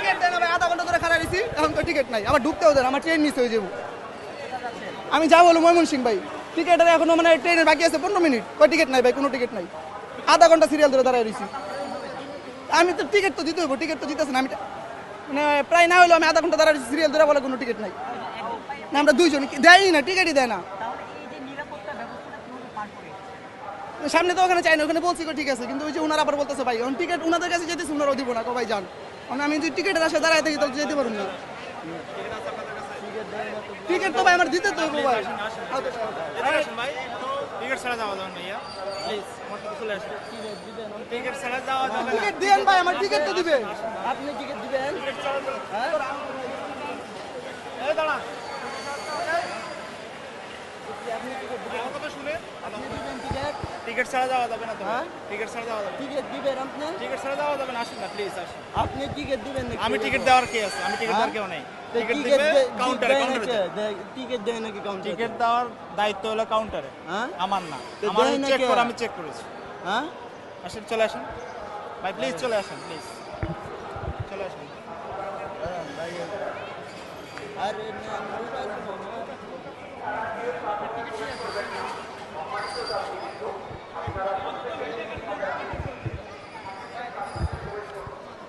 Ticket দেন ভাই, আধা ঘন্টা ধরে খাড়া রইছি, এখন তো টিকিট নাই, আবার ঢুকতেও দেন, আমার ট্রেন মিস হয়ে যাবো। আমি যাবো হলো ময়মনসিংহ ভাই, টিকিটের এখনো মানে ট্রেনের বাকি আছে 15 মিনিট, কই টিকিট নাই ভাই, কোনো টিকিট নাই, আধা ঘন্টা সিরিয়াল ধরে দাঁড়ায় রইছি। আমি তো টিকিট তো দিতে হইব, টিকিট তো দিতেছে না, আমি মানে প্রায় না হলেও আমি আধা ঘন্টা দাঁড়ায় রইছি সিরিয়াল ধরে, বলে কোনো টিকিট নাই। না আমরা দুইজন দেয়ই না, টিকিটই দেয় না। সামনে তো ওখানে চাই না, ওখানে বলছি ঠিক আছে, কিন্তু ওই যে ওনারা আবার বলতেছে ভাই এখন টিকিট ওনাদের কাছে যেতেছি, ওনারাও দিব না, ভাই যান, আমি যদি টিকিটের আসে দাঁড়ায় থাকি তাহলে যেতে পারুন না। টিকিট তো ভাই আমার দিতে তো হইব ভাই। টিকিট ছাড়া যাওয়া যাবে না, ইয়া প্লিজ আমার সাথে চলে আসুন। টিকিট ছাড়া যাওয়া যাবে না। টিকিট দেন ভাই, আমার টিকিট তো দিবে। আপনি টিকিট দিবেন? এই দাঁড়া, আপনি টিকিট দিবেন? আমার কথা শুনে আপনি দিবেন টিকিট? টিকিট ছাড়া যাওয়া যাবে না তো। হ্যাঁ? টিকিট ছাড়া যাওয়া যাবে না। টিকিট দিবেন আপনি? টিকিট ছাড়া যাওয়া যাবে না, আসুন না প্লিজ আসুন। আপনি টিকিট দিবেন নাকি? আমি টিকিট দেওয়ার কে আছে? আমি টিকিট দেওয়ার কেউ নেই। টিকিট দিবে কাউন্টারে, টিকিট দেয় নাকি কাউন্টারে? টিকিট দেওয়ার দায়িত্ব হলো কাউন্টারে, হ্যাঁ? আমার না। তো আমার দেয় না চেক কে? করে, আমি চেক করেছি। হ্যাঁ? আসুন, চলে আসুন ভাই, প্লিজ চলে আসুন, প্লিজ চলে আসুন। আরে না, ওটা আসবো না।